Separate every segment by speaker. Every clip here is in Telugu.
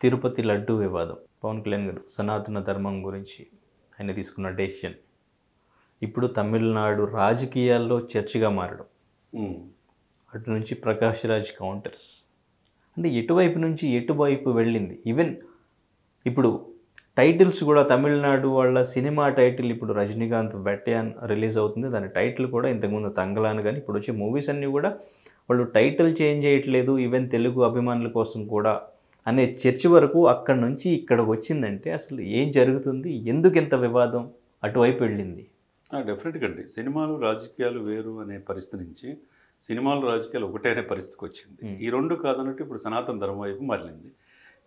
Speaker 1: తిరుపతి లడ్డు వివాదం. పవన్ కళ్యాణ్ గారు సనాతన ధర్మం గురించి ఆయన తీసుకున్న డెసిషన్ ఇప్పుడు తమిళనాడు రాజకీయాల్లో చర్చగా మారడం. అటు నుంచి ప్రకాష్ రాజ్ కౌంటర్స్, అంటే ఎటువైపు నుంచి ఎటువైపు వెళ్ళింది. ఈవెన్ ఇప్పుడు టైటిల్స్ కూడా తమిళనాడు వాళ్ళ సినిమా టైటిల్ ఇప్పుడు రజనీకాంత్ వెట్టయాన్ రిలీజ్ అవుతుంది. దాని టైటిల్ కూడా ఇంతకుముందు తంగలాన్, కానీ ఇప్పుడు వచ్చే మూవీస్ అన్నీ కూడా వాళ్ళు టైటిల్ చేంజ్ చేయట్లేదు ఈవెన్ తెలుగు అభిమానుల కోసం కూడా అనే చర్చ వరకు అక్కడి నుంచి ఇక్కడికి వచ్చిందంటే అసలు ఏం జరుగుతుంది, ఎందుకు ఇంత వివాదం అటువైపు వెళ్ళింది?
Speaker 2: డెఫినెట్గా అండి. సినిమాలు రాజకీయాలు వేరు అనే పరిస్థితి నుంచి సినిమాలు రాజకీయాలు ఒకటే అనే పరిస్థితికి వచ్చింది. ఈ రెండు కాదన్నట్టు ఇప్పుడు సనాతన ధర్మం వైపు మరలింది.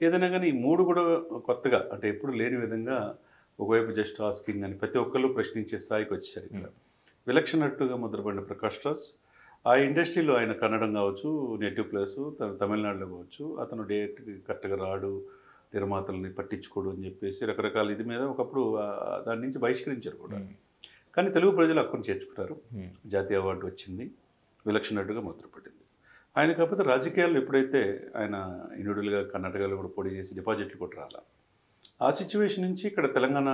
Speaker 2: ఏదైనా కానీ ఈ మూడు కూడా కొత్తగా, అంటే ఎప్పుడు లేని విధంగా ఒకవైపు జస్ట్ ఆస్కింగ్ అని ప్రతి ఒక్కళ్ళు ప్రశ్నించే స్థాయికి వచ్చారు. ఇక్కడ విలక్షణట్టుగా ముద్రపడిన ప్రకాష్ రాజ్ ఆ ఇండస్ట్రీలో ఆయన కన్నడం కావచ్చు, నేటివ్ ప్లేస్ తమిళనాడులో కావచ్చు, అతను డేట్కి కరెక్ట్గా రాడు, నిర్మాతల్ని పట్టించుకోడు అని చెప్పేసి రకరకాల ఇది మీద ఒకప్పుడు దాని నుంచి బహిష్కరించారు కూడా. కానీ తెలుగు ప్రజలు హక్కును చేర్చుకున్నారు. జాతీయ అవార్డు వచ్చింది, విలక్షణట్టుగా ముద్రపడింది. ఆయన కాకపోతే రాజకీయాల్లో ఎప్పుడైతే ఆయన ఇండివిజువల్గా కర్ణాటకలో కూడా పోటీ చేసి డిపాజిట్లు కూడా రాలా, ఆ సిచ్యువేషన్ నుంచి ఇక్కడ తెలంగాణ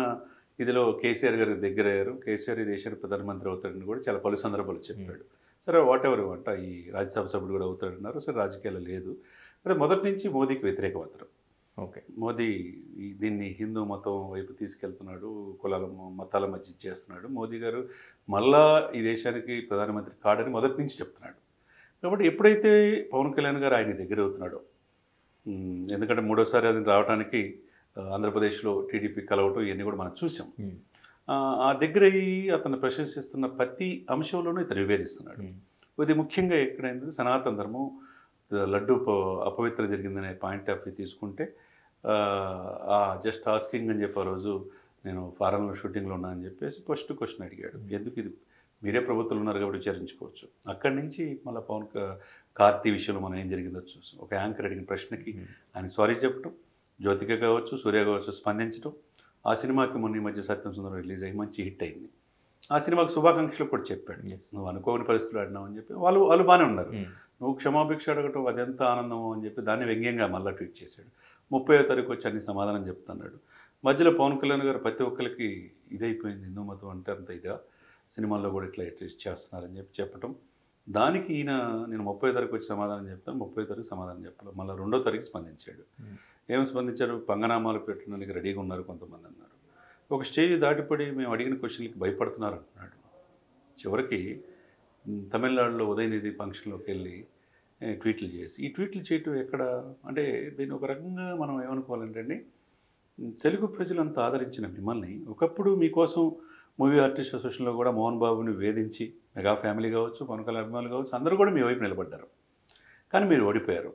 Speaker 2: ఇదిలో కేసీఆర్ గారికి దగ్గర అయ్యారు. కేసీఆర్ ఈ దేశానికి ప్రధానమంత్రి అవుతాడని కూడా చాలా పలు సందర్భాలు చెప్పాడు. సరే వాట్ ఎవర్ వంట ఈ రాజ్యసభ సభ్యుడు కూడా అవుతాడన్నారు. సరే రాజకీయాలు లేదు. అదే మొదటి నుంచి మోదీకి వ్యతిరేకం అతను.
Speaker 1: ఓకే,
Speaker 2: మోదీ దీన్ని హిందూ మతం వైపు తీసుకెళ్తున్నాడు, కులాల మతాల మధ్య చేస్తున్నాడు. మోదీ గారు మళ్ళా ఈ దేశానికి ప్రధానమంత్రి కాడని మొదటి నుంచి చెప్తున్నాడు. కాబట్టి ఎప్పుడైతే పవన్ కళ్యాణ్ గారు ఆయన దగ్గర అవుతున్నాడో, ఎందుకంటే మూడోసారి అది రావడానికి ఆంధ్రప్రదేశ్లో టీడీపీ కలవటం ఇవన్నీ కూడా మనం చూసాం. ఆ దగ్గర అతను ప్రశంసిస్తున్న ప్రతి అంశంలోనూ ఇతను విభేదిస్తున్నాడు. ఇది ముఖ్యంగా ఎక్కడైంది సనాతన ధర్మం లడ్డు అపవిత్ర జరిగిందనే పాయింట్ ఆఫ్ వ్యూ తీసుకుంటే, జస్ట్ ఆస్కింగ్ అని చెప్పి ఆ రోజు నేను ఫారెన్లో షూటింగ్లో ఉన్నా అని చెప్పేసి ఫస్ట్ క్వశ్చన్ అడిగాడు. ఎందుకు ఇది మీరే ప్రభుత్వం ఉన్నారు కాబట్టి విచారించుకోవచ్చు. అక్కడి నుంచి మళ్ళీ పవన్ కార్తీ విషయంలో మనం ఏం జరిగిందో చూసాం. ఒక యాంకర్ అడిగిన ప్రశ్నకి ఆయన సారీ చెప్పడం, జ్యోతిక కావచ్చు, సూర్య కావచ్చు స్పందించడం. ఆ సినిమాకి మొన్న ఈ మధ్య సత్యం సుందరం రిలీజ్ అయ్యి మంచి హిట్ అయింది. ఆ సినిమాకు శుభాకాంక్షలు కూడా చెప్పాడు. నువ్వు అనుకోని పరిస్థితులు ఆడినావు అని చెప్పి వాళ్ళు బాగానే ఉన్నారు. నువ్వు క్షమాభిక్ష అడగటం అదెంత ఆనందమో అని చెప్పి దాన్ని వ్యంగ్యంగా మళ్ళీ ట్వీట్ చేశాడు. 30వ తారీఖు వచ్చి అన్ని సమాధానం చెప్తున్నాడు. మధ్యలో పవన్ కళ్యాణ్ గారు ప్రతి ఒక్కరికి ఇదైపోయింది హిందూ మతం అంటే అంత ఇదా, సినిమాల్లో కూడా ఇట్లా చేస్తున్నారని చెప్పి చెప్పటం. దానికి ఈయన నేను 30వ తారీఖు వచ్చి సమాధానం చెప్తాను, 30వ తారీఖు సమాధానం చెప్పాలి. మళ్ళీ 2వ తారీఖు స్పందించాడు. ఏమి స్పందించారు? పంగనామాలు పెట్టడానికి రెడీగా ఉన్నారు కొంతమంది అన్నారు. ఒక స్టేజ్ దాటిపడి మేము అడిగిన క్వశ్చన్లకి భయపడుతున్నారు అంటున్నాడు. చివరికి తమిళనాడులో ఉదయనిధి ఫంక్షన్లోకి వెళ్ళి ట్వీట్లు చేసి, ఈ ట్వీట్లు చేయటం ఎక్కడ అంటే దీన్ని ఒక రకంగా మనం ఏమనుకోవాలంటే అండి, తెలుగు ప్రజలు అంతా ఆదరించిన మిమ్మల్ని ఒకప్పుడు మీకోసం మూవీ ఆర్టిస్ట్ అసోసియేషన్లో కూడా మోహన్ బాబుని వేధించి మెగా ఫ్యామిలీ కావచ్చు, పవన్ కళ్యాణ్ అభిమానులు కావచ్చు, అందరూ కూడా మీ వైపు నిలబడ్డారు. కానీ మీరు ఓడిపోయారు.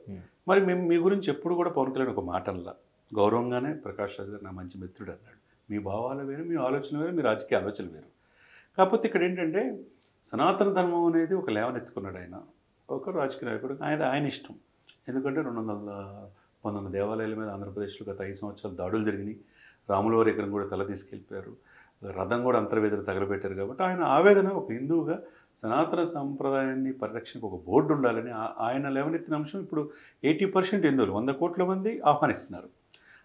Speaker 2: మరి మేము మీ గురించి ఎప్పుడు కూడా పవన్ కళ్యాణ్ ఒక మాటల్లా గౌరవంగానే ప్రకాష్ రాజ్ గారు నా మంచి మిత్రుడు అన్నాడు. మీ భావాలు వేరు, మీ ఆలోచన వేరు, మీ రాజకీయ ఆలోచన వేరు. కాకపోతే ఇక్కడ ఏంటంటే సనాతన ధర్మం అనేది ఒక లేవనెత్తుకున్నాడు ఆయన, ఒక రాజకీయ నాయకుడు. ఆయన ఇష్టం. ఎందుకంటే 219 దేవాలయాల మీద ఆంధ్రప్రదేశ్లో గత 5 సంవత్సరాలు దాడులు జరిగినాయి. రాముల వారి విగ్రహం కూడా తల తీసుకెళ్ళిపోయారు, రథం కూడా అంతర్వేదన తగలబెట్టారు. కాబట్టి ఆయన ఆవేదన ఒక హిందువుగా సనాతన సంప్రదాయాన్ని పరిరక్షణకు ఒక బోర్డు ఉండాలని ఆయన లేవనెత్తిన అంశం ఇప్పుడు 80% హిందువులు 100 కోట్ల మంది ఆహ్వానిస్తున్నారు.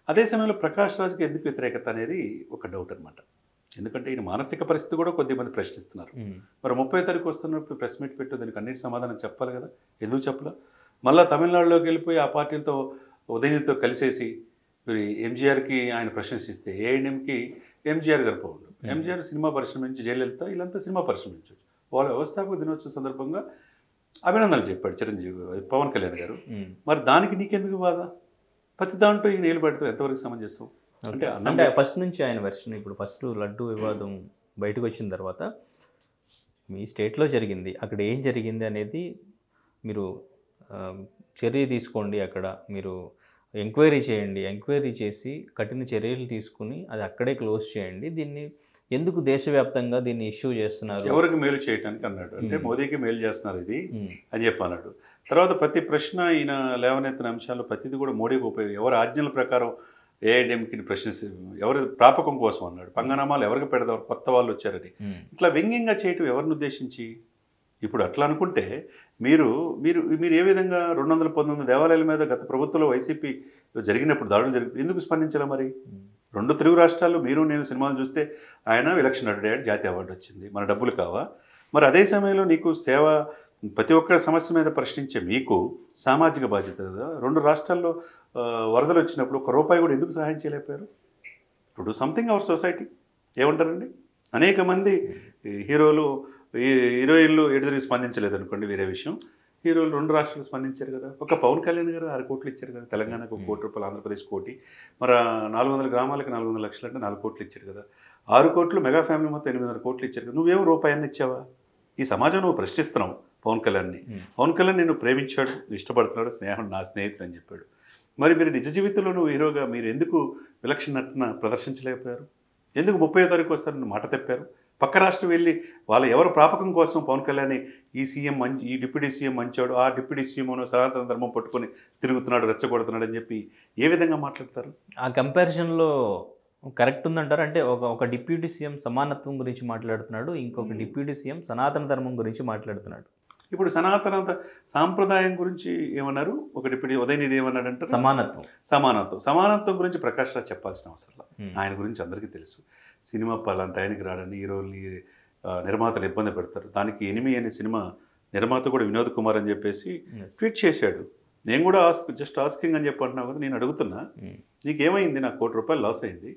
Speaker 2: అదే సమయంలో ప్రకాష్ రాజ్కి ఎందుకు వ్యతిరేకత అనేది ఒక డౌట్ అనమాట. ఎందుకంటే ఈయన మానసిక పరిస్థితి కూడా కొద్దిమంది ప్రశ్నిస్తున్నారు. మరి 30వ తారీఖు వస్తున్నప్పుడు ప్రెస్ మీట్ పెట్టు, దానికి అన్నిటి సమాధానం చెప్పాలి కదా, ఎందుకు చెప్పలా? మళ్ళీ తమిళనాడులోకి వెళ్ళిపోయి ఆ పార్టీలతో ఉదయంతో కలిసేసి ఎంజీఆర్కి ఆయన ప్రశంసిస్తే ఏఎన్ఎంకి ఎంజీఆర్ గారు పోండు. ఎంజీఆర్ సినిమా పరిశ్రమ నుంచి, జయలలిత వీళ్ళంతా సినిమా పరిశ్రమ నుంచి వాళ్ళ వ్యవస్థాపక దినోత్సవం సందర్భంగా అభినందనలు చెప్పాడు చిరంజీవి పవన్ కళ్యాణ్ గారు. మరి దానికి నీకెందుకు బాధ? ప్రతి దాంట్లో ఈయన ఏలు పెడతావు, ఎంతవరకు సమంజసం?
Speaker 1: అంటే ఫస్ట్ నుంచి ఆయన వెర్షన్, ఇప్పుడు ఫస్ట్ లడ్డు వివాదం బయటకు వచ్చిన తర్వాత మీ స్టేట్లో జరిగింది, అక్కడ ఏం జరిగింది అనేది మీరు చర్య తీసుకోండి, అక్కడ మీరు ఎంక్వైరీ చేయండి, ఎంక్వైరీ చేసి కఠిన చర్యలు తీసుకుని అది అక్కడే క్లోజ్ చేయండి. దీన్ని ఎందుకు దేశవ్యాప్తంగా దీన్ని ఇష్యూ చేస్తున్నారు?
Speaker 2: ఎవరికి మేలు చేయటానికి అన్నాడు. అంటే మోదీకి మేలు చేస్తున్నారు ఇది అని చెప్పి అన్నాడు. తర్వాత ప్రతి ప్రశ్న ఈయన లేవనెత్తిన అంశాలు ప్రతిదీ కూడా మోడీకి ఉపయోగం. ఎవరి ఆజ్ఞల ప్రకారం ఏఐడిఎంకి ప్రశ్నిస్తే ఎవరి ప్రాపకం కోసం అన్నాడు. పంగనామాలు ఎవరికి పెడదాం, కొత్త వాళ్ళు వచ్చారని ఇట్లా వ్యంగ్యంగా చేయటం ఎవరిని ఉద్దేశించి? ఇప్పుడు అట్లా అనుకుంటే మీరు మీరు మీరు ఏ విధంగా 219 దేవాలయాల మీద గత ప్రభుత్వంలో వైసీపీ జరిగినప్పుడు దాడులు జరిగినప్పుడు ఎందుకు స్పందించాలా మరి? 2 తెలుగు రాష్ట్రాల్లో మీరు నేను సినిమాలు చూస్తే ఆయన విలక్షణ నటుడయ్యాడు, జాతీయ అవార్డు వచ్చింది. మన డబ్బులు కావా? మరి అదే సమయంలో నీకు సేవ ప్రతి ఒక్క సమస్య మీద ప్రశ్నించే మీకు సామాజిక బాధ్యత కదా. 2 రాష్ట్రాల్లో వరదలు వచ్చినప్పుడు ₹1 కూడా ఎందుకు సహాయం చేయలేకపోయారు? To do something our society. ఏమంటారండి? అనేక మంది హీరోలు హీరోయిన్లు ఎదురు స్పందించలేదు అనుకోండి, వేరే విషయం. హీరోలు 2 రాష్ట్రాలు స్పందించారు కదా. ఒక పవన్ కళ్యాణ్ గారు 6 కోట్లు ఇచ్చారు కదా, తెలంగాణకు ₹1 కోటి, ఆంధ్రప్రదేశ్ ₹1 కోటి, మరి 400 గ్రామాలకి 400 లక్షలు అంటే 4 కోట్లు ఇచ్చారు కదా. 6 కోట్లు మెగా ఫ్యామిలీ మొత్తం 800 కోట్లు ఇచ్చారు కదా. నువ్వేమో రూపాయన్ని ఇచ్చావా? ఈ సమాజం నువ్వు ప్రశ్నిస్తున్నావు పవన్ కళ్యాణ్ని. పవన్ కళ్యాణ్ నిన్ను ప్రేమించాడు, ఇష్టపడుతున్నాడు, స్నేహం నా స్నేహితుడు అని చెప్పాడు. మరి మీరు నిజ జీవితంలో నువ్వు హీరోగా మీరు ఎందుకు విలక్షణ నటన ప్రదర్శించలేకపోయారు? ఎందుకు 30వ తారీఖు వస్తారని మాట తెప్పారు? పక్క రాష్ట్రం వెళ్ళి వాళ్ళ ఎవరు ప్రాపకం కోసం పవన్ కళ్యాణ్ ఈ సీఎం మంచి, ఈ డిప్యూటీ సీఎం మంచాడు, ఆ డిప్యూటీ సీఎం సనాతన ధర్మం పట్టుకొని తిరుగుతున్నాడు, రెచ్చగొడుతున్నాడు అని చెప్పి ఏ విధంగా మాట్లాడతారు?
Speaker 1: ఆ కంపారిజన్లో కరెక్ట్ ఉందంటారు? అంటే ఒక డిప్యూటీ సీఎం సమానత్వం గురించి మాట్లాడుతున్నాడు, ఇంకొక డిప్యూటీ సీఎం సనాతన ధర్మం గురించి మాట్లాడుతున్నాడు.
Speaker 2: ఇప్పుడు సనాతన సాంప్రదాయం గురించి ఏమన్నారు? ఒక డిప్యూటీ ఉదయనిధి ఏమన్నాడంటే సమానత్వం గురించి ప్రకాష్ రాజ్ చెప్పాల్సిన అవసరం. ఆయన గురించి అందరికీ తెలుసు. సినిమా అలాంటి ఆయనకి రాడని హీరోల్ని నిర్మాతలు ఇబ్బంది పెడతారు. దానికి ఎనిమి అనే సినిమా నిర్మాత కూడా వినోద్ కుమార్ అని చెప్పేసి ట్వీట్ చేశాడు. నేను కూడా జస్ట్ ఆస్కింగ్ అని చెప్పి అంటున్నావు కదా, నేను అడుగుతున్నా, నీకేమైంది? నాకు ₹1 లాస్ అయింది,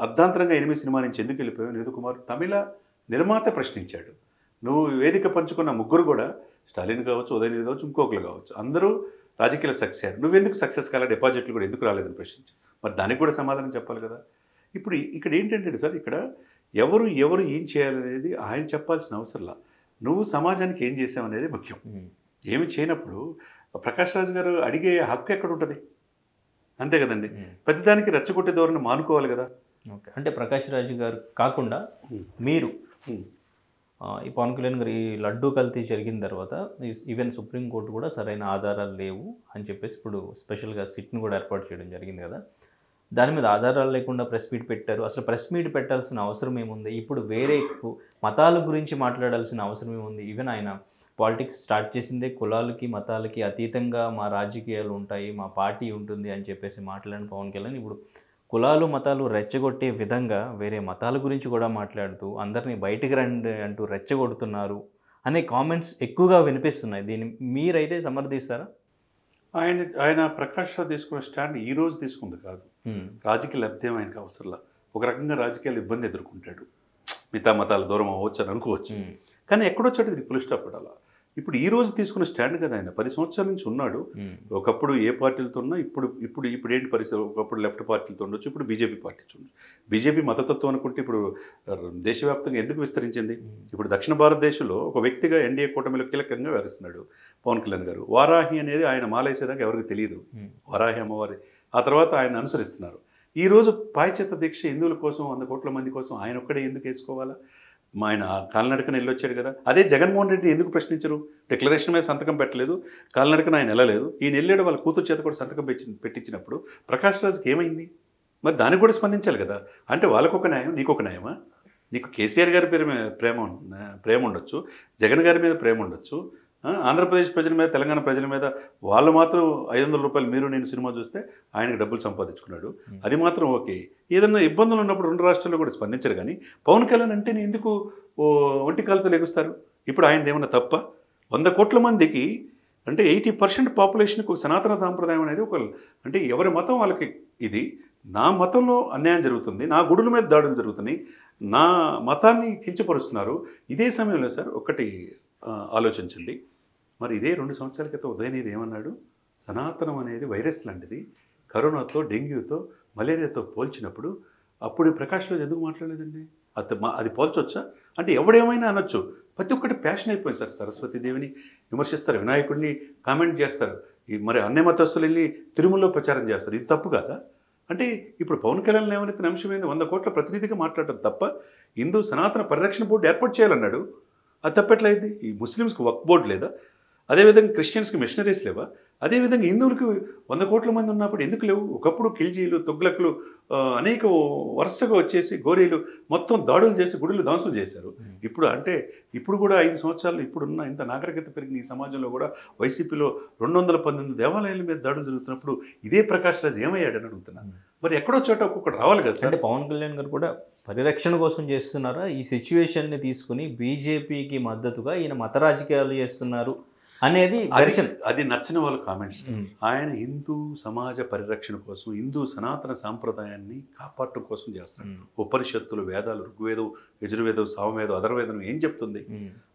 Speaker 2: అర్ధాంతరంగా ఎనిమి సినిమా నుంచి ఎందుకు వెళ్ళిపోయావు? వినోద్ కుమార్ తమిళ నిర్మాత ప్రశ్నించాడు. నువ్వు వేదిక పంచుకున్న ముగ్గురు కూడా, స్టాలిన్ కావచ్చు, ఉదయనిధి కావచ్చు, ఇంకొకరు కావచ్చు, అందరూ రాజకీయాలు సక్సెస్ అయ్యారు. నువ్వెందుకు సక్సెస్ కాలే? డిపాజిట్లు కూడా ఎందుకు రాలేదని ప్రశ్నించారు. మరి దానికి కూడా సమాధానం చెప్పాలి కదా. ఇప్పుడు ఇక్కడ ఏంటంటే సార్, ఇక్కడ ఎవరు ఏం చేయాలనేది ఆయన చెప్పాల్సిన అవసరంలా. నువ్వు సమాజానికి ఏం చేసావనేది ముఖ్యం. ఏమి చేయనప్పుడు ప్రకాష్ రాజ్ గారు అడిగే హక్కు ఎక్కడ ఉంటుంది? అంతే కదండి. ప్రతిదానికి రెచ్చగొట్టే ధోరణి మానుకోవాలి కదా.
Speaker 1: ఓకే, అంటే ప్రకాష్ రాజ్ గారు కాకుండా మీరు ఈ పవన్ కళ్యాణ్ గారు ఈ లడ్డూ కల్తీ జరిగిన తర్వాత ఈవెన్ సుప్రీంకోర్టు కూడా సరైన ఆధారాలు లేవు అని చెప్పేసి ఇప్పుడు స్పెషల్గా సిట్ని కూడా ఏర్పాటు చేయడం జరిగింది కదా. దాని మీద ఆధారాలు లేకుండా ప్రెస్ మీట్ పెట్టారు. అసలు ప్రెస్ మీట్ పెట్టాల్సిన అవసరం ఏముంది? ఇప్పుడు వేరే మతాల గురించి మాట్లాడాల్సిన అవసరం ఏముంది? ఈవెన్ ఆయన పాలిటిక్స్ స్టార్ట్ చేసిందే కులాలకి మతాలకి అతీతంగా మా రాజకీయాలు ఉంటాయి, మా పార్టీ ఉంటుంది అని చెప్పేసి మాట్లాడిన పవన్ కళ్యాణ్ ఇప్పుడు కులాలు మతాలు రెచ్చగొట్టే విధంగా వేరే మతాల గురించి కూడా మాట్లాడుతూ అందరినీ బయటికి రండి అంటూ రెచ్చగొడుతున్నారు అనే కామెంట్స్ ఎక్కువగా వినిపిస్తున్నాయి. దీన్ని మీరైతే సమర్థిస్తారా?
Speaker 2: ఆయన ప్రకాష్ రావు తీసుకున్న స్టాండ్ ఈ రోజు తీసుకుంది కాదు. రాజకీయ లబ్ధ్యం ఆయనకు అవసరంలా. ఒక రకంగా రాజకీయాలు ఇబ్బంది ఎదుర్కొంటాడు, మిగతా మతాలు దూరం అవ్వచ్చు అని అనుకోవచ్చు. కానీ ఎక్కడో చోట ఇది పులి స్టాప్ పడాలా. ఇప్పుడు ఈ రోజు తీసుకున్న స్టాండ్ కదా. ఆయన 10 సంవత్సరాల నుంచి ఉన్నాడు. ఒకప్పుడు ఏ పార్టీలతో ఉన్నా ఇప్పుడు ఏంటి పరిస్థితి? ఒకప్పుడు లెఫ్ట్ పార్టీలతో ఉండొచ్చు, ఇప్పుడు బీజేపీ పార్టీ ఉండొచ్చు. బీజేపీ మతతత్వం అనుకుంటే ఇప్పుడు దేశవ్యాప్తంగా ఎందుకు విస్తరించింది? ఇప్పుడు దక్షిణ భారతదేశంలో ఒక వ్యక్తిగా ఎన్డీఏ కూటమిలో కీలకంగా వ్యవహరిస్తున్నాడు పవన్ కళ్యాణ్ గారు. వారాహి అనేది ఆయన మాలేసేదాకా ఎవరికి తెలియదు, వారాహి అమ్మవారి. ఆ తర్వాత ఆయన అనుసరిస్తున్నారు. ఈరోజు పాయచేత దీక్ష హిందువుల కోసం 100 కోట్ల మంది కోసం ఆయన ఒక్కడే ఎందుకు వేసుకోవాలా? ఆయన కాలినడకన వెళ్ళొచ్చాడు కదా. అదే జగన్మోహన్ రెడ్డి ఎందుకు ప్రశ్నించరు? డిక్లరేషన్ మీద సంతకం పెట్టలేదు, కాలినడకన ఆయన వెళ్ళలేదు. ఈయన వెళ్ళాడు, వాళ్ళ కూతురు చేత కూడా సంతకం పెట్టించినప్పుడు ప్రకాష్ రాజ్కి ఏమైంది? మరి దానికి కూడా స్పందించాలి కదా. అంటే వాళ్ళకొక న్యాయం, నీకొక న్యాయమా? నీకు కేసీఆర్ గారి పేరు మీద ప్రేమ ఉండొచ్చు, జగన్ గారి మీద ప్రేమ ఉండొచ్చు, ఆంధ్రప్రదేశ్ ప్రజల మీద, తెలంగాణ ప్రజల మీద వాళ్ళు మాత్రం ₹500 మీరు నేను సినిమా చూస్తే ఆయనకు డబ్బులు సంపాదించుకున్నాడు, అది మాత్రం ఓకే. ఏదన్నా ఇబ్బందులు ఉన్నప్పుడు 2 రాష్ట్రాల్లో కూడా స్పందించరు. కానీ పవన్ కళ్యాణ్ అంటే ఎందుకు ఒంటి కాలుతో లెగుస్తారు? ఇప్పుడు ఆయనది ఏమన్నా తప్ప? 100 కోట్ల మందికి అంటే 80% పాపులేషన్కి ఒక సనాతన సాంప్రదాయం అనేది అంటే ఎవరి మతం వాళ్ళకి ఇది. నా మతంలో అన్యాయం జరుగుతుంది, నా గుడుల మీద దాడులు జరుగుతున్నాయి, నా మతాన్ని కించపరుస్తున్నారు. ఇదే సమయంలో సార్ ఒకటి ఆలోచించండి. మరి ఇదే 2 సంవత్సరాల క్రితం ఉదయనిధి ఏమన్నాడు? సనాతనం అనేది వైరస్ లాంటిది, కరోనాతో, డెంగ్యూతో, మలేరియాతో పోల్చినప్పుడు అప్పుడు ప్రకాష్ రాజ్ ఎందుకు మాట్లాడలేదండి? అది పోల్చొచ్చా? అంటే ఎవడేమైనా అనొచ్చు. ప్రతి ఒక్కటి ప్యాషన్ అయిపోయింది సార్. సరస్వతీదేవిని విమర్శిస్తారు, వినాయకుడిని కామెంట్ చేస్తారు, మరి అన్ని మతస్థులు వెళ్ళి తిరుమలలో ప్రచారం చేస్తారు. ఇది తప్పు కాదా? అంటే ఇప్పుడు పవన్ కళ్యాణ్ లేవనెత్తిన అంశం ఏంది? 100 కోట్ల ప్రతినిధిగా మాట్లాడటం తప్ప హిందూ సనాతన పరిరక్షణ బోర్డు ఏర్పాటు చేయాలన్నాడు. అది తప్పట్లేదు. ఈ ముస్లిమ్స్కి వక్ఫ్ బోర్డు లేదా? అదేవిధంగా క్రిస్టియన్స్కి మిషనరీస్ లేవా? అదేవిధంగా హిందువులకు 100 కోట్ల మంది ఉన్నప్పుడు ఎందుకు లేవు? ఒకప్పుడు ఖిల్జీలు, తుగ్లకులు అనేక వరుసగా వచ్చేసి గోరీలు మొత్తం దాడులు చేసి గుడులు ధ్వంసం చేశారు. ఇప్పుడు కూడా 5 సంవత్సరాలు ఇప్పుడున్న ఇంత నాగరికత పెరిగిన ఈ సమాజంలో కూడా వైసీపీలో 219 దేవాలయాల మీద దాడులు జరుగుతున్నప్పుడు ఇదే ప్రకాష్ రాజ్ ఏమయ్యాడని అడుగుతున్నాను. మరి ఎక్కడో చోట ఒక్కొక్కటి రావాలి కదా సార్.
Speaker 1: అంటే పవన్ కళ్యాణ్ గారు కూడా పరిరక్షణ కోసం చేస్తున్నారా? ఈ సిచ్యువేషన్ని తీసుకుని బీజేపీకి మద్దతుగా ఈయన మత రాజకీయాలు చేస్తున్నారు అనేది
Speaker 2: అది నచ్చిన వాళ్ళ కామెంట్స్. ఆయన హిందూ సమాజ పరిరక్షణ కోసం, హిందూ సనాతన సాంప్రదాయాన్ని కాపాడటం కోసం చేస్తాడు. ఉపనిషత్తులు, వేదాలు, ఋగ్వేదం, యజుర్వేదం, సామవేదం, అధర్వేదం ఏం చెప్తుంది?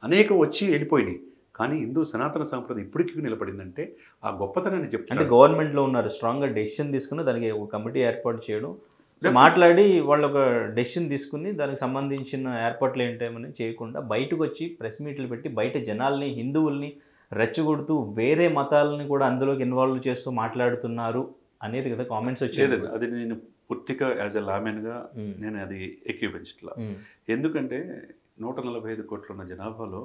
Speaker 2: అనేకం వచ్చి వెళ్ళిపోయినాయి. కానీ హిందూ సనాతన సాంప్రదాయం ఇప్పటికీ నిలబడిందంటే ఆ గొప్పతనాన్ని చెప్తాను.
Speaker 1: అంటే గవర్నమెంట్లో ఉన్నారు, స్ట్రాంగ్గా డెసిషన్ తీసుకుని దానికి ఒక కమిటీ ఏర్పాటు చేయడం, మాట్లాడి వాళ్ళు ఒక డెసిషన్ తీసుకుని దానికి సంబంధించిన ఏర్పాట్లు ఏంటేమని చేయకుండా బయటకు వచ్చి ప్రెస్ మీట్లు పెట్టి బయట జనాల్ని, హిందువుల్ని రెచ్చగొడుతూ వేరే మతాలని కూడా అందులోకి ఇన్వాల్వ్ చేస్తూ మాట్లాడుతున్నారు అనేది కదా కామెంట్స్ వచ్చేది.
Speaker 2: అది నేను పూర్తిగా యాజ్ ఎ లామెన్గా నేను అది ఏకీభవించట్లా. ఎందుకంటే 145 కోట్ల ఉన్న జనాభాలో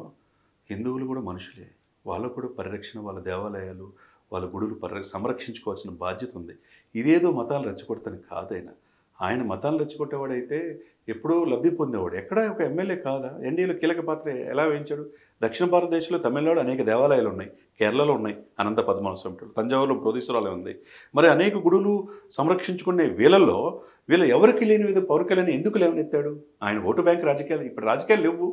Speaker 2: హిందువులు కూడా మనుషులే. వాళ్ళకు కూడా పరిరక్షణ, వాళ్ళ దేవాలయాలు, వాళ్ళ గుడులు సంరక్షించుకోవాల్సిన బాధ్యత ఉంది. ఇదేదో మతాలు రెచ్చగొడతాను కాదైనా. ఆయన మతాలు రెచ్చగొట్టేవాడైతే ఎప్పుడూ లబ్ధి పొందేవాడు. ఎక్కడ ఒక ఎమ్మెల్యే కాదా? ఎన్డీఏలో కీలక పాత్ర ఎలా వహించాడు? దక్షిణ భారతదేశంలో తమిళనాడు అనేక దేవాలయాలు ఉన్నాయి, కేరళలో ఉన్నాయి, అనంత పద్మనాభ స్వామి, తంజావూరులో బృహదీశ్వరాలయం ఉంది. మరి అనేక గుడులు సంరక్షించుకునే వీళ్ళు ఎవరికి లేని విధంగా పవన్ కళ్యాణ్ ఎందుకు లేవనెత్తాడు? ఆయన ఓటు బ్యాంక్ రాజకీయాలు, ఇప్పుడు రాజకీయాలు లేవు.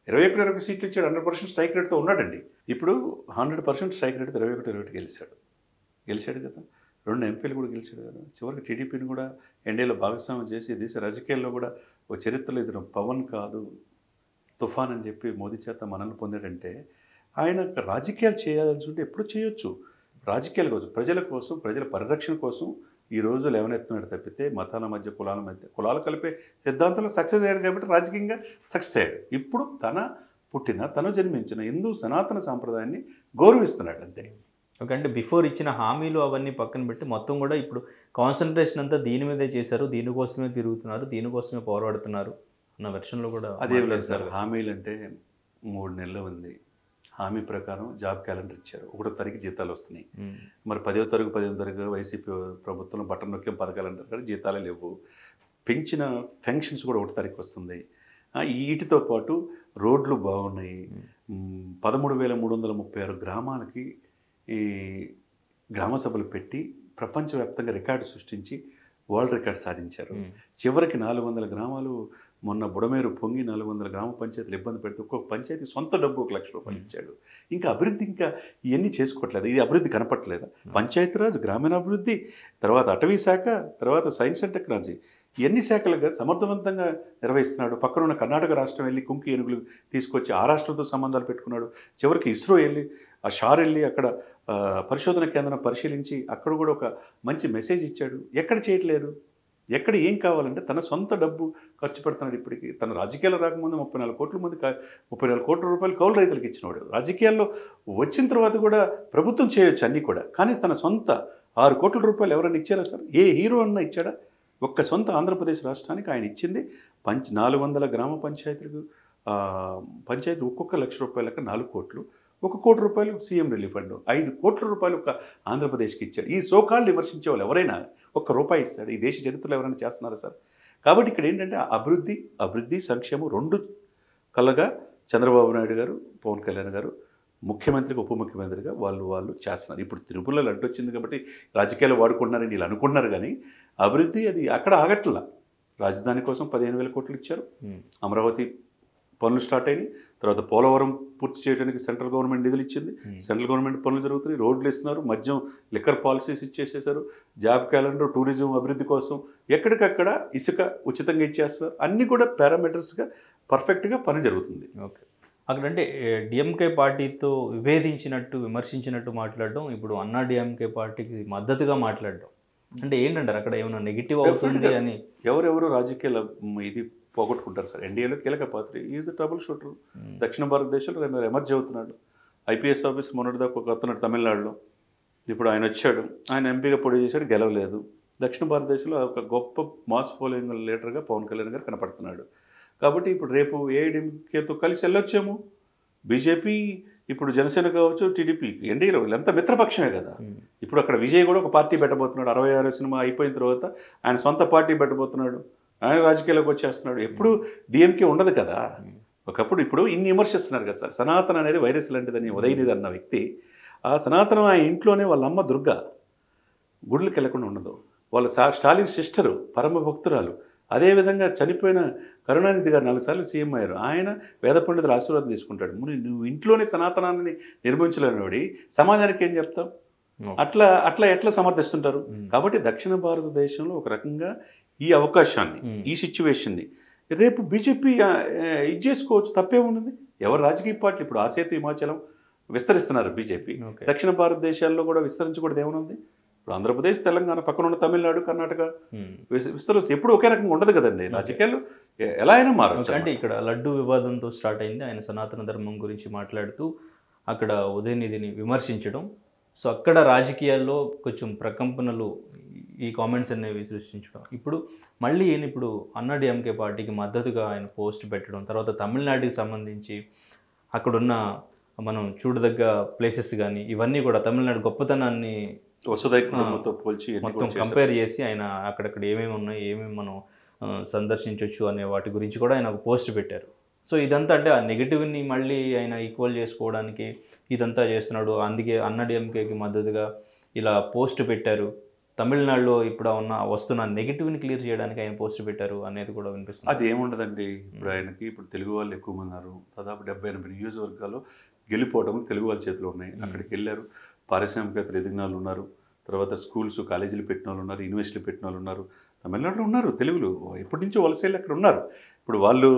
Speaker 2: 21 సీట్లు ఇచ్చాడు, 100% స్ట్రైక్ రేట్తో ఉన్నాడండి. ఇప్పుడు 100% స్ట్రైక్ రేట్తో 21 గెలిచాడు కదా. 2 ఎంపీలు కూడా గెలిచాడు కదా. చివరికి టీడీపీని కూడా ఎన్డీఏలో భాగస్వామ్యం చేసి దేశ రాజకీయాల్లో కూడా ఒక చరిత్రలో ఇది పవన్ కాదు తుఫాన్ అని చెప్పి మోదీ చేత మనల్ని పొందాడంటే ఆయన రాజకీయాలు చేయాల్సింటే ఎప్పుడు చేయొచ్చు. రాజకీయాల కోసం, ప్రజల కోసం, ప్రజల పరిరక్షణ కోసం ఈ రోజు లేవనెత్తున్నాడు తప్పితే మతాల మధ్య, కులాలు కలిపే సిద్ధాంతంలో సక్సెస్ అయ్యాడు కాబట్టి రాజకీయంగా సక్సెస్ అయ్యాడు. ఇప్పుడు తను జన్మించిన హిందూ సనాతన సాంప్రదాయాన్ని గౌరవిస్తున్నాడు అంతే.
Speaker 1: ఓకే, అంటే బిఫోర్ ఇచ్చిన హామీలు అవన్నీ పక్కన పెట్టి మొత్తం కూడా ఇప్పుడు కాన్సన్ట్రేషన్ అంతా దీని మీదే చేశారు, దీనికోసమే తిరుగుతున్నారు, దీనికోసమే పోరాడుతున్నారు అన్న వెర్షన్లో కూడా
Speaker 2: అదే లేదు సార్. హామీలు అంటే 3 నెలలు ఉంది. హామీ ప్రకారం జాబ్ క్యాలెండర్ ఇచ్చారు. 1వ తారీఖు జీతాలు వస్తున్నాయి. మరి 10వ తారీఖు వైసీపీ ప్రభుత్వం బటన్ నొక్కే పథకాలు అంటారు కానీ జీతాలే లేవు. పెంచిన ఫెన్షన్స్ కూడా 1వ తారీఖు వస్తుంది. వీటితో పాటు రోడ్లు బాగున్నాయి. 13,336 గ్రామాలకి ఈ గ్రామ సభలు పెట్టి ప్రపంచవ్యాప్తంగా రికార్డు సృష్టించి వరల్డ్ రికార్డ్ సాధించారు. చివరికి 400 గ్రామాలు మొన్న బుడమేరు పొంగి 400 గ్రామ పంచాయతీలు ఇబ్బంది పెడితే ఒక్కొక్క పంచాయతీ సొంత డబ్బు 1 లక్ష రూపాయలు ఇచ్చాడు. ఇంకా అభివృద్ధి ఇవన్నీ చేసుకోవట్లేదు. ఇది అభివృద్ధి కనపట్లేదా? పంచాయతీరాజ్, గ్రామీణాభివృద్ధి, తర్వాత అటవీ శాఖ, తర్వాత సైన్స్ అండ్ టెక్నాలజీ, ఎన్ని శాఖలుగా సమర్థవంతంగా నిర్వహిస్తున్నాడు. పక్కనున్న కర్ణాటక రాష్ట్రం వెళ్ళి కుంకి ఏనుగులు తీసుకొచ్చి ఆ రాష్ట్రంతో సంబంధాలు పెట్టుకున్నాడు. చివరికి ఇస్రో వెళ్ళి షార్ వెళ్ళి అక్కడ పరిశోధన కేంద్రం పరిశీలించి అక్కడ కూడా ఒక మంచి మెసేజ్ ఇచ్చాడు. ఎక్కడ చేయట్లేదు. ఎక్కడ ఏం కావాలంటే తన సొంత డబ్బు ఖర్చు పెడుతున్నాడు. ఇప్పటికీ తన రాజకీయాలు రాకముందు 34 కోట్ల రూపాయలు కౌలు రైతులకు ఇచ్చినవాడు. రాజకీయాల్లో వచ్చిన తర్వాత కూడా ప్రభుత్వం చేయొచ్చు అన్నీ కూడా, కానీ తన సొంత 6 కోట్ల రూపాయలు ఎవరైనా ఇచ్చారా సార్? ఏ హీరో అన్నా ఇచ్చాడా? ఒక్క సొంత ఆంధ్రప్రదేశ్ రాష్ట్రానికి ఆయన ఇచ్చింది 400 గ్రామ పంచాయతీలకు పంచాయతీ ఒక్కొక్క ₹1 లక్ష 4 కోట్లు, ₹1 కోటి సీఎం రిలీఫ్ ఫండ్, 5 కోట్ల రూపాయలు ఒక ఆంధ్రప్రదేశ్కి ఇచ్చాడు. ఈ సోకాళ్ళు విమర్శించే వాళ్ళు ఎవరైనా ₹1 ఇస్తాడు? ఈ దేశ చరిత్రలో ఎవరైనా చేస్తున్నారా సార్? కాబట్టి ఇక్కడ ఏంటంటే అభివృద్ధి సంక్షేమం 2 కళ్ళగా చంద్రబాబు నాయుడు గారు, పవన్ కళ్యాణ్ గారు ముఖ్యమంత్రిగా, ఉప ముఖ్యమంత్రిగా వాళ్ళు చేస్తున్నారు. ఇప్పుడు తిరుపతిలో అడ్డు వచ్చింది కాబట్టి రాజకీయాలు వాడుకుంటున్నారని వీళ్ళు అనుకుంటున్నారు, కానీ అభివృద్ధి అది అక్కడ ఆగట్లా. రాజధాని కోసం 15,000 కోట్లు ఇచ్చారు. అమరావతి పనులు స్టార్ట్ అయినాయి. తర్వాత పోలవరం పూర్తి చేయడానికి సెంట్రల్ గవర్నమెంట్ నిధులు ఇచ్చింది. సెంట్రల్ గవర్నమెంట్ పనులు జరుగుతున్నాయి. రోడ్లు ఇస్తున్నారు. మద్యం లిక్కర్ పాలసీస్ ఇచ్చేసేసారు. జాబ్ క్యాలెండర్, టూరిజం అభివృద్ధి కోసం ఎక్కడికక్కడ ఇసుక ఉచితంగా ఇచ్చేస్తున్నారు. అన్నీ కూడా పారామీటర్స్గా పర్ఫెక్ట్గా పని జరుగుతుంది.
Speaker 1: ఓకే, అక్కడంటే డిఎంకే పార్టీతో విమర్శించినట్టు మాట్లాడడం, ఇప్పుడు అన్నా డిఎంకే పార్టీకి మద్దతుగా మాట్లాడడం అంటే ఏంటంటారు? అక్కడ ఏమైనా నెగిటివ్ అవుతుంది అని
Speaker 2: ఎవరెవరు రాజకీయాల ఇది పోగొట్టుకుంటారు సార్. ఎన్డీఏలో కీలక పాత్ర, ఈజ్ ద ట్రబుల్ షూటర్. దక్షిణ భారతదేశంలో ఎమర్జ్ అవుతున్నాడు. ఐపీఎస్ ఆఫీసర్ మొన్నటిదాకా ఒక వస్తున్నాడు తమిళనాడులో. ఇప్పుడు ఆయన వచ్చాడు, ఆయన ఎంపీగా పోటీ చేశాడు, గెలవలేదు. దక్షిణ భారతదేశంలో ఒక గొప్ప మాస్ ఫాలోయింగ్ లీడర్గా పవన్ కళ్యాణ్ గారు కనపడుతున్నాడు. కాబట్టి ఇప్పుడు రేపు ఏఐడిఎంకేతో కలిసి వెళ్ళొచ్చేమో. బీజేపీ ఇప్పుడు జనసేన కావచ్చు, టీడీపీ, ఎన్డీఏలో వీళ్ళంతా మిత్రపక్షమే కదా. ఇప్పుడు అక్కడ విజయ్ కూడా ఒక పార్టీ పెట్టబోతున్నాడు. 66 సినిమా అయిపోయిన తర్వాత ఆయన సొంత పార్టీ పెట్టబోతున్నాడు. ఆయన రాజకీయాల్లోకి వచ్చేస్తున్నాడు. ఎప్పుడు డిఎంకే ఉండదు కదా. ఒకప్పుడు ఇప్పుడు ఇన్ని విమర్శిస్తున్నారు కదా సార్. సనాతన అనేది వైరస్ లాంటిదని ఉదయనిధి అన్న వ్యక్తి, ఆ సనాతనం ఆ ఇంట్లోనే వాళ్ళ అమ్మ దుర్గా గుడ్లకు వెళ్ళకుండా ఉండదు. వాళ్ళ స్టాలిన్ సిస్టరు పరమ భక్తురాలు. అదేవిధంగా చనిపోయిన కరుణానిధి గారు 4 సార్లు సీఎం అయ్యారు. ఆయన వేద పండితుల ఆశీర్వాదం తీసుకుంటాడు. నువ్వు ఇంట్లోనే సనాతనాన్ని నిర్మించలేనివాడి సమాజానికి ఏం చెప్తావు? అట్లా ఎట్లా సమర్థిస్తుంటారు? కాబట్టి దక్షిణ భారతదేశంలో ఒక రకంగా ఈ అవకాశాన్ని, ఈ సిచ్యువేషన్ని రేపు బీజేపీ ఇది చేసుకోవచ్చు, తప్పేమున్నది? ఎవరు రాజకీయ పార్టీలు ఇప్పుడు ఆసేతు హిమాచలం విస్తరిస్తున్నారు బీజేపీ. దక్షిణ భారతదేశాల్లో కూడా విస్తరించకూడదు ఏమనుంది? ఇప్పుడు ఆంధ్రప్రదేశ్, తెలంగాణ, పక్కన ఉన్న తమిళనాడు, కర్ణాటక విస్తరిస్తుంది. ఎప్పుడు ఒకే రకంగా ఉండదు కదండి. రాజకీయాలు ఎలా అయినా మారచ్చు.
Speaker 1: అంటే ఇక్కడ లడ్డు వివాదంతో స్టార్ట్ అయింది. ఆయన సనాతన ధర్మం గురించి మాట్లాడుతూ అక్కడ ఉదయనిధిని విమర్శించడం. సో అక్కడ రాజకీయాల్లో కొంచెం ప్రకంపనలు, ఈ కామెంట్స్ అనేవి సృష్టించడం. ఇప్పుడు మళ్ళీ ఇప్పుడు అన్నాడీఎంకే పార్టీకి మద్దతుగా ఆయన పోస్ట్ పెట్టడం, తర్వాత తమిళనాడుకి సంబంధించి అక్కడున్న మనం చూడదగ్గ ప్లేసెస్ కానీ ఇవన్నీ కూడా తమిళనాడు గొప్పతనాన్ని
Speaker 2: వసుదైకుటుంబంతో పోల్చి
Speaker 1: మొత్తం కంపేర్ చేసి ఆయన అక్కడక్కడ ఏమేమి ఉన్నాయి, ఏమేమి మనం సందర్శించవచ్చు అనే వాటి గురించి కూడా ఆయన ఒక పోస్ట్ పెట్టారు. సో ఇదంతా అంటే ఆ నెగిటివ్ని మళ్ళీ ఆయన ఈక్వల్ చేసుకోవడానికి ఇదంతా చేస్తున్నాడు. అందుకే అన్నాడీఎంకేకి మద్దతుగా ఇలా పోస్ట్ పెట్టారు. తమిళనాడులో ఇప్పుడు వస్తున్న నెగిటివ్ని క్లియర్ చేయడానికి ఆయన పోస్ట్ పెట్టారు అనేది కూడా వినిపిస్తుంది.
Speaker 2: అది ఏముండదండి. ఇప్పుడు ఆయనకి ఇప్పుడు తెలుగు వాళ్ళు ఎక్కువ మంది ఉన్నారు. దాదాపు 70-80 నియోజకవర్గాల్లో గెలిపోవడం తెలుగు వాళ్ళ చేతిలో ఉన్నాయి. అక్కడికి వెళ్ళారు. పారిశ్రామికవేత్తలు ఎదిగిన ఉన్నారు. తర్వాత స్కూల్స్, కాలేజీలు పెట్టిన వాళ్ళు ఉన్నారు. యూనివర్సిటీలు పెట్టిన వాళ్ళు ఉన్నారు. తమిళనాడులో ఉన్నారు తెలుగులు. ఎప్పటి నుంచో వలసలు అక్కడ ఉన్నారు. ఇప్పుడు వాళ్ళు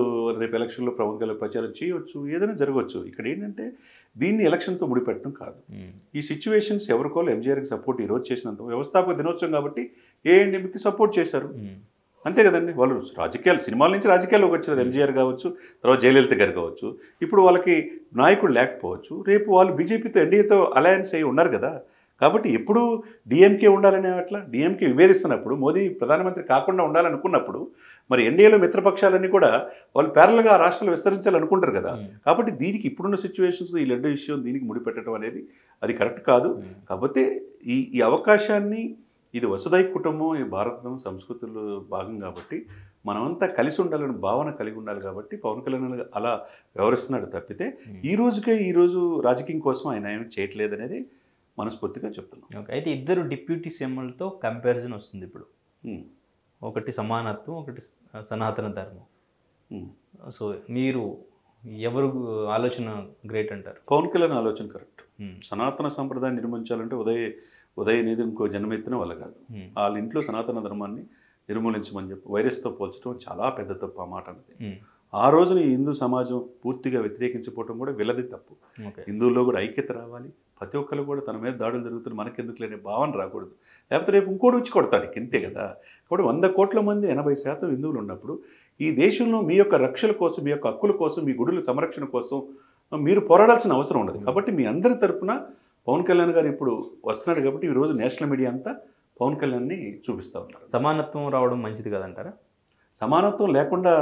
Speaker 2: రేపు ఎలక్షన్లో ప్రభుత్వాలు ప్రచారం చేయవచ్చు, ఏదైనా జరగవచ్చు. ఇక్కడ ఏంటంటే దీన్ని ఎలక్షన్తో ముడిపెట్టడం కాదు. ఈ సిచ్యువేషన్స్ ఎవరికోళ్ళు ఎంజీఆర్కి సపోర్ట్ ఈరోజు చేసినంత వ్యవస్థాపక దినోత్సవం కాబట్టి ఏఎన్డీఎంకి సపోర్ట్ చేశారు. అంతే కదండి. వాళ్ళు రాజకీయాలు, సినిమాల నుంచి రాజకీయాల్లోకి వచ్చారు. ఎంజీఆర్ కావచ్చు, తర్వాత జయలలిత గారు కావచ్చు. ఇప్పుడు వాళ్ళకి నాయకుడు లేకపోవచ్చు. రేపు వాళ్ళు బీజేపీతో, ఎన్డీఏతో అలయన్స్ అయ్యి ఉన్నారు కదా. కాబట్టి ఎప్పుడు డిఎంకే ఉండాలనే అట్లా డిఎంకే విభేదిస్తున్నప్పుడు, మోదీ ప్రధానమంత్రి కాకుండా ఉండాలనుకున్నప్పుడు మరి ఎన్డీఏలో మిత్రపక్షాలన్నీ కూడా వాళ్ళు ప్యారల్గా ఆ రాష్ట్రాలు విస్తరించాలనుకుంటారు కదా. కాబట్టి దీనికి ఇప్పుడున్న సిచ్యువేషన్స్, ఈ లడ్డు విషయం దీనికి ముడిపెట్టడం అనేది అది కరెక్ట్ కాదు. కాకపోతే ఈ అవకాశాన్ని, ఇది వసుదైక కుటుంబం, ఈ భారతం సంస్కృతుల్లో భాగం కాబట్టి మనమంతా కలిసి ఉండాలని భావన కలిగి ఉండాలి. కాబట్టి పవన్ కళ్యాణ్ అలా వ్యవహరిస్తున్నాడు తప్పితే ఈ రోజు రాజకీయం కోసం ఆయన ఏమి చేయట్లేదు అనేది మనస్ఫూర్తిగా చెప్తున్నాం.
Speaker 1: ఓకే. అయితే ఇద్దరు డిప్యూటీ సీఎంలతో కంపారిజన్ వస్తుంది ఇప్పుడు. ఒకటి సమానత్వం, ఒకటి సనాతన ధర్మం. సో మీరు ఎవరు ఆలోచన గ్రేట్ అంటారు?
Speaker 2: పవన్ కళ్యాణ్ ఆలోచన కరెక్ట్. సనాతన సంప్రదాయం నిర్మించాలంటే ఉదయనిధి ఇంకో జన్మెత్తిన వల్ల కాదు. వాళ్ళ ఇంట్లో సనాతన ధర్మాన్ని నిర్మూలించమని చెప్పి వైరస్తో పోల్చడం చాలా పెద్ద తప్పు. ఆ మాట అనేది ఆ రోజున ఈ హిందూ సమాజం పూర్తిగా వ్యతిరేకించిపోవడం కూడా వీళ్ళది తప్పు. హిందువుల్లో కూడా ఐక్యత రావాలి. ప్రతి ఒక్కరు కూడా తన మీద దాడులు జరుగుతున్న మనకెందుకు లేని భావన రాకూడదు. లేకపోతే రేపు ఇంకోటి వచ్చి కొడతాడు, ఇంతే కదా. కాబట్టి 100 కోట్ల మంది 80% హిందువులు ఉన్నప్పుడు ఈ దేశంలో మీ యొక్క రక్షణ కోసం, మీ యొక్క హక్కుల కోసం, మీ గుడుల సంరక్షణ కోసం మీరు పోరాడాల్సిన అవసరం ఉండదు. కాబట్టి మీ అందరి తరఫున పవన్ కళ్యాణ్ గారు ఇప్పుడు వస్తున్నాడు. కాబట్టి ఈరోజు నేషనల్ మీడియా అంతా పవన్ కళ్యాణ్ని చూపిస్తూ ఉన్నారు.
Speaker 1: సమానత్వం రావడం మంచిది కదంటారా?
Speaker 2: సమానత్వం లేకుండా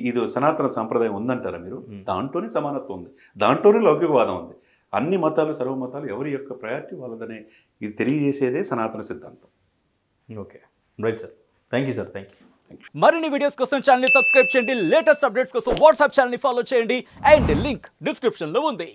Speaker 2: ఇది సనాతన సాంప్రదాయం ఉందంటారా మీరు? దాంట్లోనే సమానత్వం ఉంది, దాంట్లోనే లౌకికవాదం ఉంది. అన్ని మతాలు, సర్వమతాలు ఎవరి యొక్క ప్రయారిటీ వాళ్ళదనే ఇది తెలియజేసేదే సనాతన సిద్ధాంతం.
Speaker 1: Okay, right sir. Thank you sir. Thank you.
Speaker 3: మరిన్ని వీడియోస్ కోసం ఛానల్ ని సబ్స్క్రైబ్ చేయండి. లేటెస్ట్ అప్డేట్స్ కోసం వాట్సాప్ ఛానల్ ని ఫాలో చేయండి. అండ్ లింక్ డిస్క్రిప్షన్ లో ఉంది.